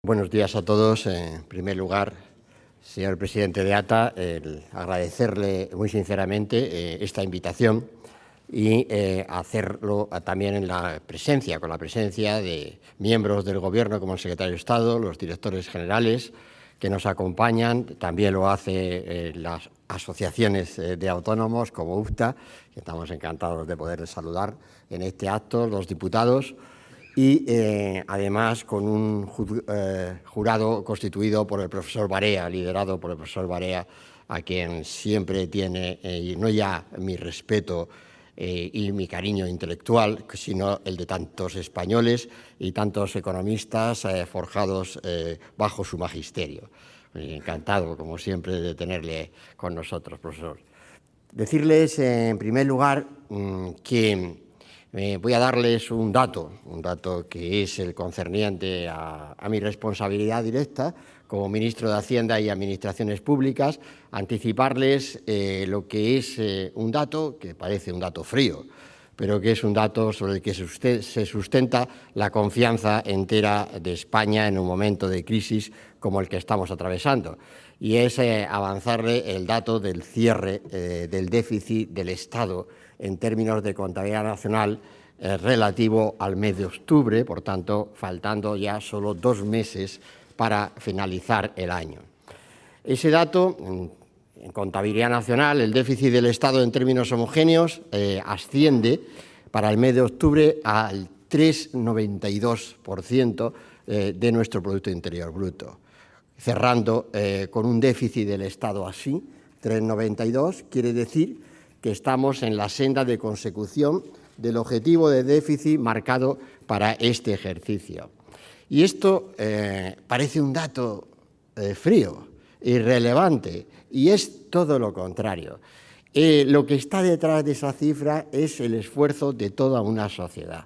Buenos días a todos. En primer lugar, señor presidente de ATA, agradecerle muy sinceramente esta invitación y hacerlo también con la presencia de miembros del Gobierno como el secretario de Estado, los directores generales que nos acompañan. También lo hace las asociaciones de autónomos como UFTA, que estamos encantados de poder saludar en este acto, los diputados, y además con un jurado constituido por el profesor Barea, liderado por el profesor Barea, a quien siempre tiene no ya mi respeto y mi cariño intelectual, sino el de tantos españoles y tantos economistas forjados bajo su magisterio. Encantado, como siempre, de tenerle con nosotros, profesor. Decirles, en primer lugar, que voy a darles un dato que es el concerniente a mi responsabilidad directa como ministro de Hacienda y Administraciones Públicas, anticiparles lo que es un dato que parece un dato frío, pero que es un dato sobre el que se sustenta la confianza entera de España en un momento de crisis como el que estamos atravesando, y es avanzarle el dato del cierre del déficit del Estado en términos de contabilidad nacional relativo al mes de octubre, por tanto, faltando ya solo 2 meses para finalizar el año. Ese dato, en contabilidad nacional, el déficit del Estado en términos homogéneos asciende para el mes de octubre al 3,92% de nuestro Producto Interior Bruto, cerrando con un déficit del Estado así, 3,92, quiere decir que estamos en la senda de consecución del objetivo de déficit marcado para este ejercicio. Y esto parece un dato frío, irrelevante, y es todo lo contrario. Lo que está detrás de esa cifra es el esfuerzo de toda una sociedad.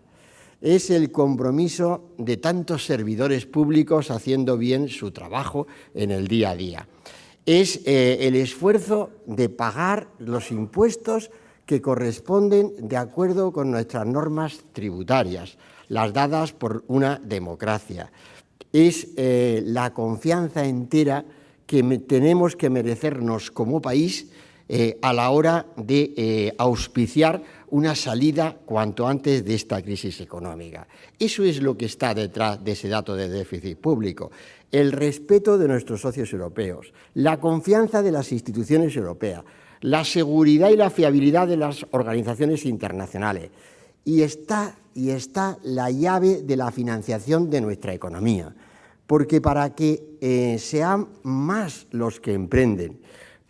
Es el compromiso de tantos servidores públicos haciendo bien su trabajo en el día a día. Es el esfuerzo de pagar los impuestos que corresponden de acuerdo con nuestras normas tributarias, las dadas por una democracia. Es la confianza entera que tenemos que merecernos como país a la hora de auspiciar una salida cuanto antes de esta crisis económica. Eso es lo que está detrás de ese dato de déficit público. El respeto de nuestros socios europeos, la confianza de las instituciones europeas, la seguridad y la fiabilidad de las organizaciones internacionales. Y está la llave de la financiación de nuestra economía. Porque para que sean más los que emprenden,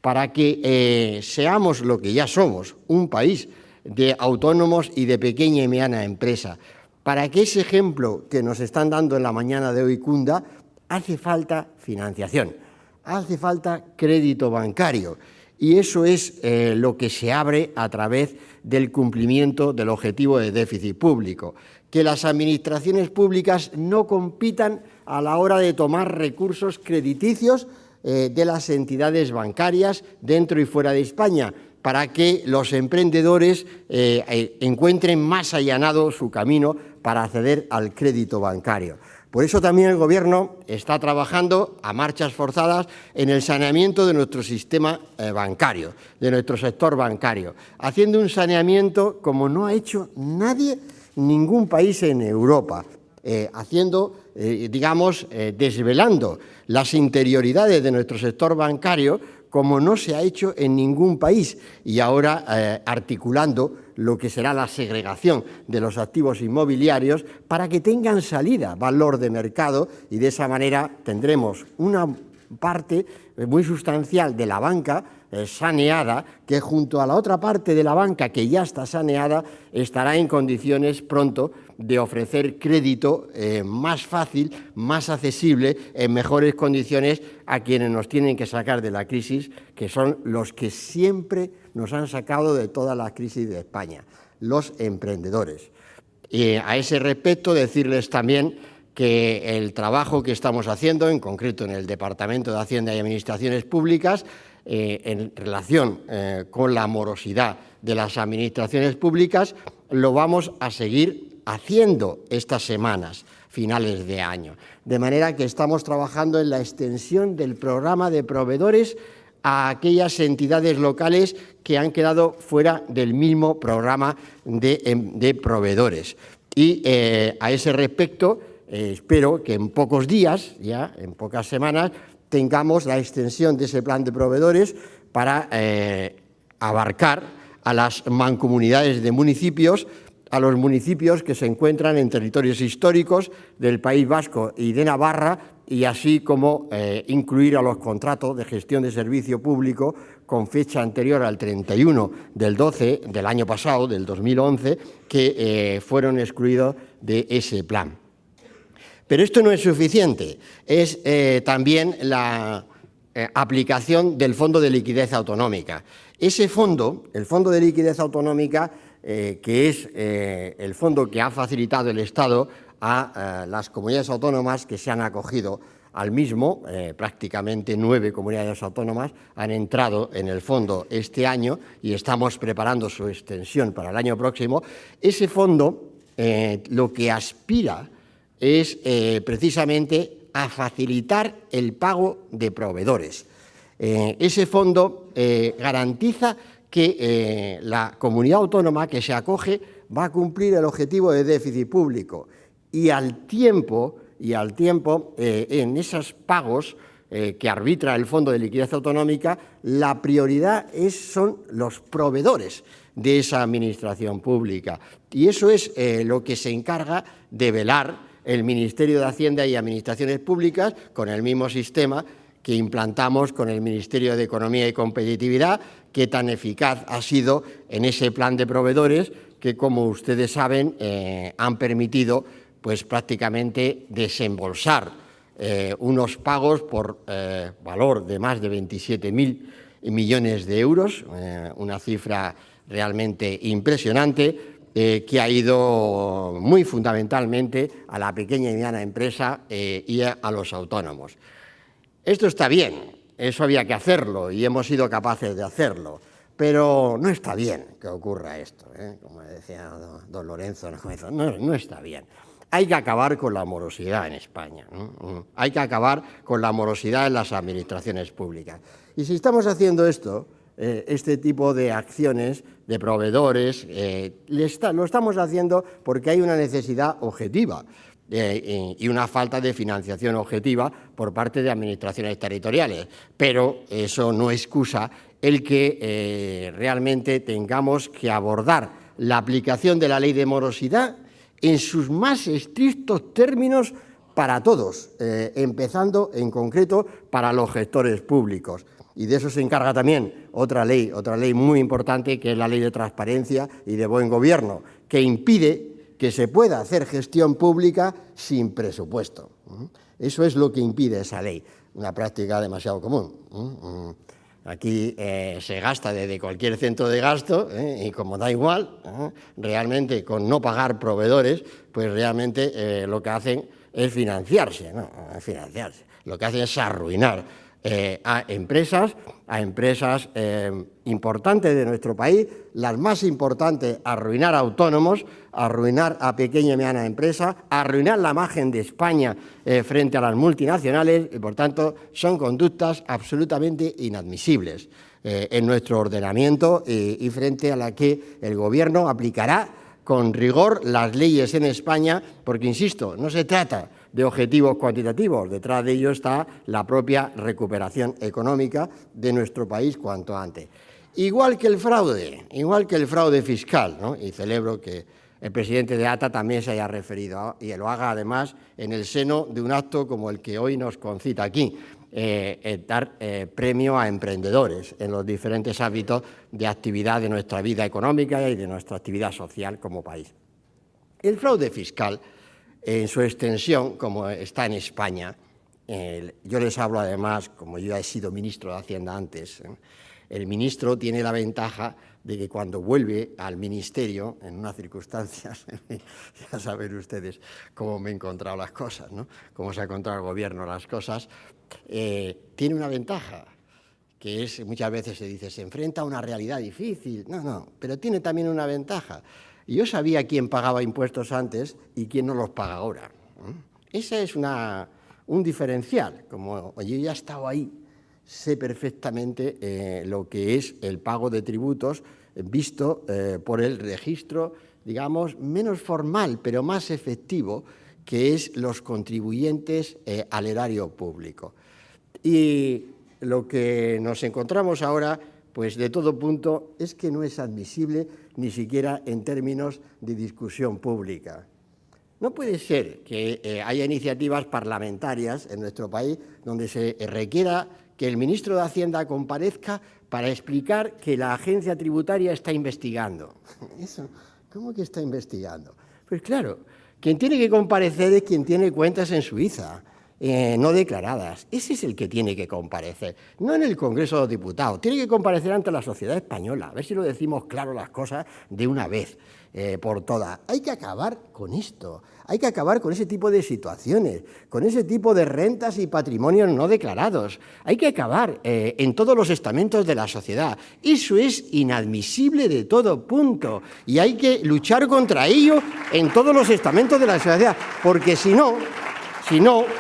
para que seamos lo que ya somos, un país de autónomos y de pequeña y mediana empresa, para que ese ejemplo que nos están dando en la mañana de hoy cunda, hace falta financiación, hace falta crédito bancario, y eso es lo que se abre a través del cumplimiento del objetivo de déficit público, que las administraciones públicas no compitan a la hora de tomar recursos crediticios de las entidades bancarias dentro y fuera de España, para que los emprendedores encuentren más allanado su camino para acceder al crédito bancario. Por eso también el Gobierno está trabajando a marchas forzadas en el saneamiento de nuestro sistema bancario, de nuestro sector bancario, haciendo un saneamiento como no ha hecho nadie, ningún país en Europa, desvelando las interioridades de nuestro sector bancario como no se ha hecho en ningún país, y ahora articulando lo que será la segregación de los activos inmobiliarios para que tengan salida, valor de mercado, y de esa manera tendremos una parte muy sustancial de la banca saneada, que junto a la otra parte de la banca que ya está saneada estará en condiciones pronto de ofrecer crédito más fácil, más accesible, en mejores condiciones a quienes nos tienen que sacar de la crisis, que son los que siempre nos han sacado de toda la crisis de España, los emprendedores. Y a ese respecto decirles también que el trabajo que estamos haciendo, en concreto en el Departamento de Hacienda y Administraciones Públicas, en relación con la morosidad de las administraciones públicas, lo vamos a seguir haciendo estas semanas, finales de año. De manera que estamos trabajando en la extensión del programa de proveedores a aquellas entidades locales que han quedado fuera del mismo programa de proveedores. Y a ese respecto, espero que en pocos días, ya en pocas semanas, tengamos la extensión de ese plan de proveedores para abarcar a las mancomunidades de municipios, a los municipios que se encuentran en territorios históricos del País Vasco y de Navarra, y así como incluir a los contratos de gestión de servicio público con fecha anterior al 31 del 12 del año pasado, del 2011, que fueron excluidos de ese plan. Pero esto no es suficiente, es también la aplicación del Fondo de Liquidez Autonómica. Ese fondo, el Fondo de Liquidez Autonómica, que es el fondo que ha facilitado el Estado a las comunidades autónomas que se han acogido al mismo, prácticamente 9 comunidades autónomas han entrado en el fondo este año y estamos preparando su extensión para el año próximo. Ese fondo lo que aspira es precisamente a facilitar el pago de proveedores. Ese fondo garantiza que la comunidad autónoma que se acoge va a cumplir el objetivo de déficit público y al tiempo en esos pagos que arbitra el Fondo de Liquidez Autonómica, la prioridad son los proveedores de esa administración pública. Y eso es lo que se encarga de velar el Ministerio de Hacienda y Administraciones Públicas, con el mismo sistema que implantamos con el Ministerio de Economía y Competitividad, que tan eficaz ha sido en ese plan de proveedores que, como ustedes saben, han permitido pues prácticamente desembolsar unos pagos por valor de más de 27.000 millones de euros, una cifra realmente impresionante, que ha ido muy fundamentalmente a la pequeña y mediana empresa y a los autónomos. Esto está bien, eso había que hacerlo y hemos sido capaces de hacerlo, pero no está bien que ocurra esto, como decía don Lorenzo, no está bien. Hay que acabar con la morosidad en España, ¿no? Hay que acabar con la morosidad en las administraciones públicas. Y si estamos haciendo esto, este tipo de acciones de proveedores, lo estamos haciendo porque hay una necesidad objetiva y una falta de financiación objetiva por parte de administraciones territoriales. Pero eso no excusa el que realmente tengamos que abordar la aplicación de la ley de morosidad en sus más estrictos términos para todos, empezando en concreto para los gestores públicos. Y de eso se encarga también otra ley muy importante, que es la Ley de Transparencia y de Buen Gobierno, que impide que se pueda hacer gestión pública sin presupuesto. Eso es lo que impide esa ley, una práctica demasiado común. Aquí se gasta desde cualquier centro de gasto y como da igual, realmente con no pagar proveedores, pues realmente lo que hacen es financiarse, ¿no? Lo que hacen es arruinar a empresas importantes de nuestro país, las más importantes, arruinar a autónomos, arruinar a pequeña y mediana empresa, arruinar la imagen de España frente a las multinacionales y, por tanto, son conductas absolutamente inadmisibles en nuestro ordenamiento y frente a la que el Gobierno aplicará con rigor las leyes en España, porque, insisto, no se trata de objetivos cuantitativos, detrás de ello está la propia recuperación económica de nuestro país cuanto antes. Igual que el fraude fiscal, ¿no? Y celebro que el presidente de ATA también se haya referido y lo haga además en el seno de un acto como el que hoy nos concita aquí, dar premio a emprendedores en los diferentes ámbitos de actividad de nuestra vida económica y de nuestra actividad social como país. El fraude fiscal, en su extensión, como está en España, yo les hablo además, como yo he sido ministro de Hacienda antes, el ministro tiene la ventaja de que cuando vuelve al ministerio, en unas circunstancias, ya saben ustedes cómo me he encontrado las cosas, ¿no? Cómo se ha encontrado el Gobierno las cosas, tiene una ventaja, que es, muchas veces se dice, se enfrenta a una realidad difícil. No, pero tiene también una ventaja. Yo sabía quién pagaba impuestos antes y quién no los paga ahora. Ese es un diferencial. Como yo ya he estado ahí, sé perfectamente lo que es el pago de tributos visto por el registro, digamos, menos formal, pero más efectivo, que es los contribuyentes al erario público. Y lo que nos encontramos ahora, pues de todo punto, es que no es admisible ni siquiera en términos de discusión pública. No puede ser que haya iniciativas parlamentarias en nuestro país donde se requiera que el ministro de Hacienda comparezca para explicar que la agencia tributaria está investigando. Eso, ¿cómo que está investigando? Pues claro, quien tiene que comparecer es quien tiene cuentas en Suiza, no declaradas. Ese es el que tiene que comparecer, no en el Congreso de los Diputados. Tiene que comparecer ante la sociedad española, a ver si lo decimos claro las cosas de una vez por todas. Hay que acabar con esto, hay que acabar con ese tipo de situaciones, con ese tipo de rentas y patrimonios no declarados. Hay que acabar en todos los estamentos de la sociedad. Eso es inadmisible de todo punto y hay que luchar contra ello en todos los estamentos de la sociedad, porque si no,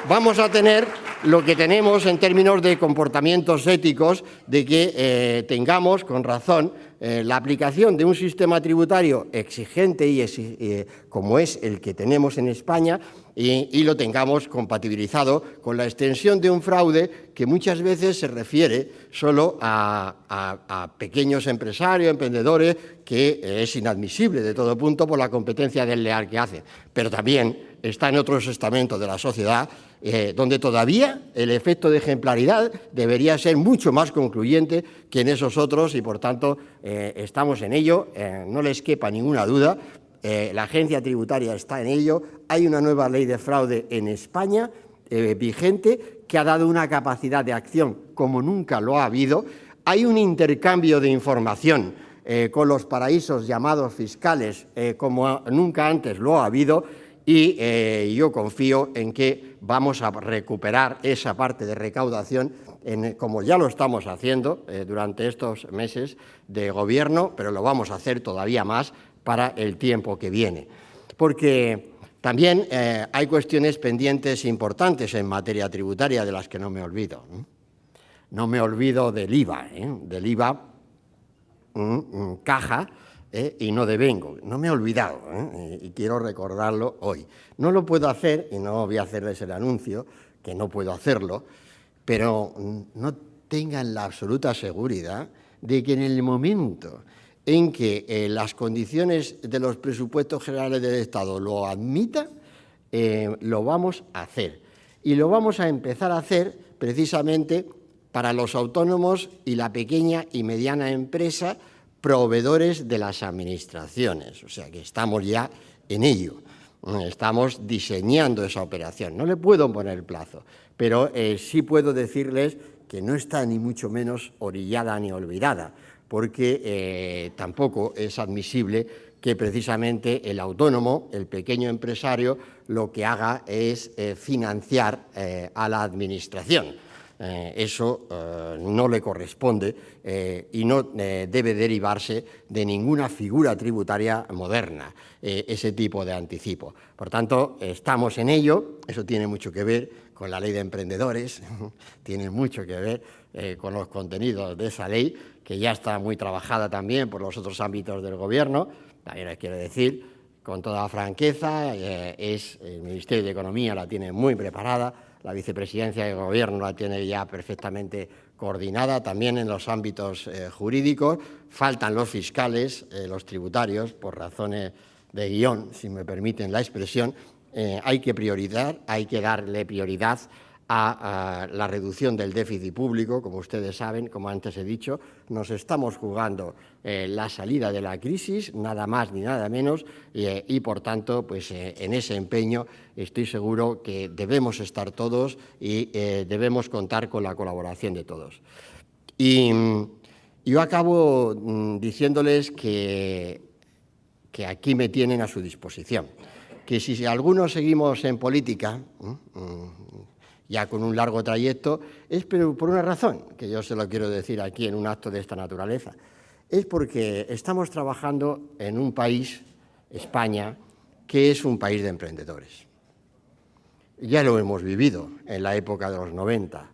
vamos a tener lo que tenemos en términos de comportamientos éticos, de que tengamos, con razón, la aplicación de un sistema tributario exigente como es el que tenemos en España y lo tengamos compatibilizado con la extensión de un fraude que muchas veces se refiere solo a pequeños empresarios, emprendedores, que es inadmisible de todo punto por la competencia desleal que hacen, pero también está en otros estamentos de la sociedad donde todavía el efecto de ejemplaridad debería ser mucho más concluyente que en esos otros y, por tanto, estamos en ello, no les quepa ninguna duda. La agencia tributaria está en ello. Hay una nueva ley de fraude en España vigente que ha dado una capacidad de acción como nunca lo ha habido. Hay un intercambio de información con los paraísos llamados fiscales como nunca antes lo ha habido y yo confío en que vamos a recuperar esa parte de recaudación como ya lo estamos haciendo durante estos meses de gobierno, pero lo vamos a hacer todavía más para el tiempo que viene. Porque también hay cuestiones pendientes importantes en materia tributaria de las que no me olvido. No me olvido del IVA, caja, y no devengo. No me he olvidado y quiero recordarlo hoy. No lo puedo hacer y no voy a hacerles el anuncio, que no puedo hacerlo, pero no tengan la absoluta seguridad de que en el momento en que las condiciones de los presupuestos generales del Estado lo admitan, lo vamos a hacer. Y lo vamos a empezar a hacer precisamente para los autónomos y la pequeña y mediana empresa, proveedores de las administraciones. O sea que estamos ya en ello, estamos diseñando esa operación. No le puedo poner plazo, pero sí puedo decirles que no está ni mucho menos orillada ni olvidada, porque tampoco es admisible que precisamente el autónomo, el pequeño empresario, lo que haga es financiar a la administración. Eso no le corresponde y no debe derivarse de ninguna figura tributaria moderna, ese tipo de anticipo. Por tanto, estamos en ello, eso tiene mucho que ver con la ley de emprendedores, tiene mucho que ver con los contenidos de esa ley, que ya está muy trabajada también por los otros ámbitos del Gobierno. También les quiero decir, con toda franqueza, el Ministerio de Economía la tiene muy preparada, la vicepresidencia del Gobierno la tiene ya perfectamente coordinada, también en los ámbitos jurídicos. Faltan los fiscales, los tributarios, por razones de guión, si me permiten la expresión. Hay que priorizar, hay que darle prioridad a la reducción del déficit público. Como ustedes saben, como antes he dicho, nos estamos jugando la salida de la crisis, nada más ni nada menos, y por tanto, pues en ese empeño estoy seguro que debemos estar todos y debemos contar con la colaboración de todos. Y yo acabo diciéndoles que aquí me tienen a su disposición, que si algunos seguimos en política, ya con un largo trayecto, es pero por una razón, que yo se lo quiero decir aquí en un acto de esta naturaleza, es porque estamos trabajando en un país, España, que es un país de emprendedores. ya lo hemos vivido en la época de los 90,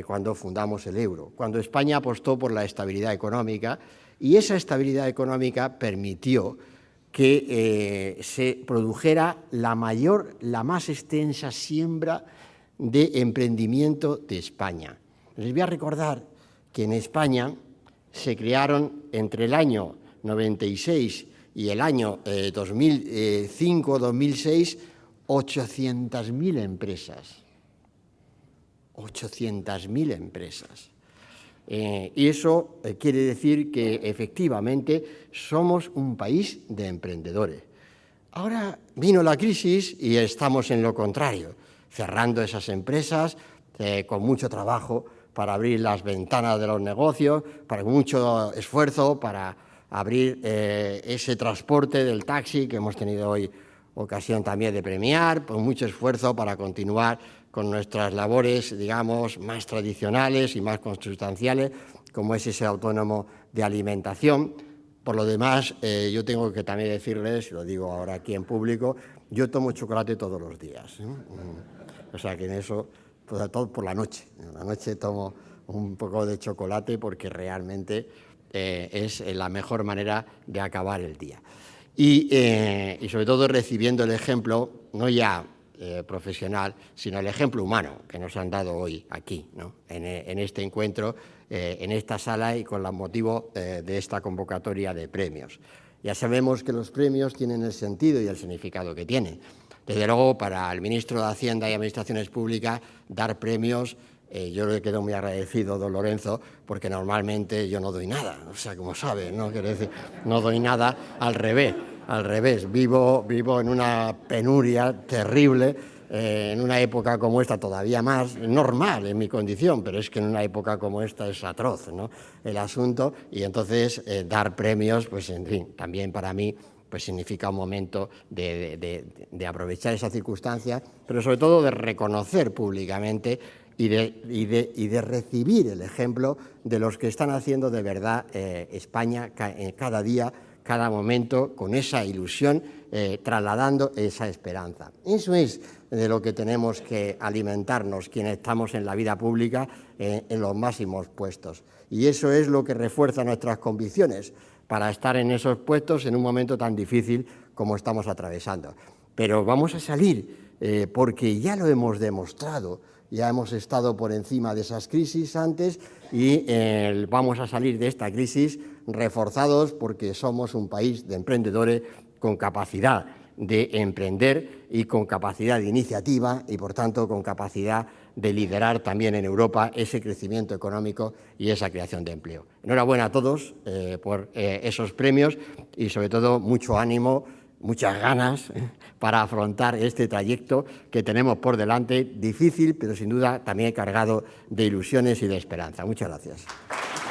cuando fundamos el euro, cuando España apostó por la estabilidad económica, y esa estabilidad económica permitió que se produjera la más extensa siembra de emprendimiento de España. Les voy a recordar que en España se crearon entre el año 96 y el año 2005-2006 800.000 empresas. 800.000 empresas. Y eso quiere decir que efectivamente somos un país de emprendedores. Ahora vino la crisis y estamos en lo contrario, cerrando esas empresas con mucho trabajo para abrir las ventanas de los negocios, para mucho esfuerzo para abrir ese transporte del taxi que hemos tenido hoy ocasión también de premiar, con mucho esfuerzo para continuar con nuestras labores, digamos, más tradicionales y más consustanciales, como es ese autónomo de alimentación. Por lo demás, yo tengo que también decirles, lo digo ahora aquí en público, yo tomo chocolate todos los días. O sea que en eso, pues, todo por la noche. En la noche tomo un poco de chocolate porque realmente es la mejor manera de acabar el día. Y sobre todo recibiendo el ejemplo, no ya profesional, sino el ejemplo humano que nos han dado hoy aquí, ¿no? en este encuentro, en esta sala y con el motivo de esta convocatoria de premios. Ya sabemos que los premios tienen el sentido y el significado que tienen. Desde luego, para el ministro de Hacienda y Administraciones Públicas, dar premios, yo le quedo muy agradecido, don Lorenzo, porque normalmente yo no doy nada, o sea, como sabe, ¿no? Quiero decir, no doy nada, al revés, vivo en una penuria terrible, en una época como esta todavía más normal en mi condición, pero es que en una época como esta es atroz, ¿no?, el asunto, y entonces dar premios, pues en fin, también para mí pues significa un momento de aprovechar esa circunstancia, pero sobre todo de reconocer públicamente y de recibir el ejemplo de los que están haciendo de verdad España cada día, cada momento, con esa ilusión, trasladando esa esperanza. Eso es de lo que tenemos que alimentarnos quienes estamos en la vida pública en los máximos puestos. Y eso es lo que refuerza nuestras convicciones para estar en esos puestos en un momento tan difícil como estamos atravesando. Pero vamos a salir porque ya lo hemos demostrado, ya hemos estado por encima de esas crisis antes y vamos a salir de esta crisis reforzados porque somos un país de emprendedores con capacidad de emprender y con capacidad de iniciativa y, por tanto, con capacidad de liderar también en Europa ese crecimiento económico y esa creación de empleo. Enhorabuena a todos por esos premios y, sobre todo, mucho ánimo, muchas ganas para afrontar este trayecto que tenemos por delante, difícil, pero sin duda también cargado de ilusiones y de esperanza. Muchas gracias.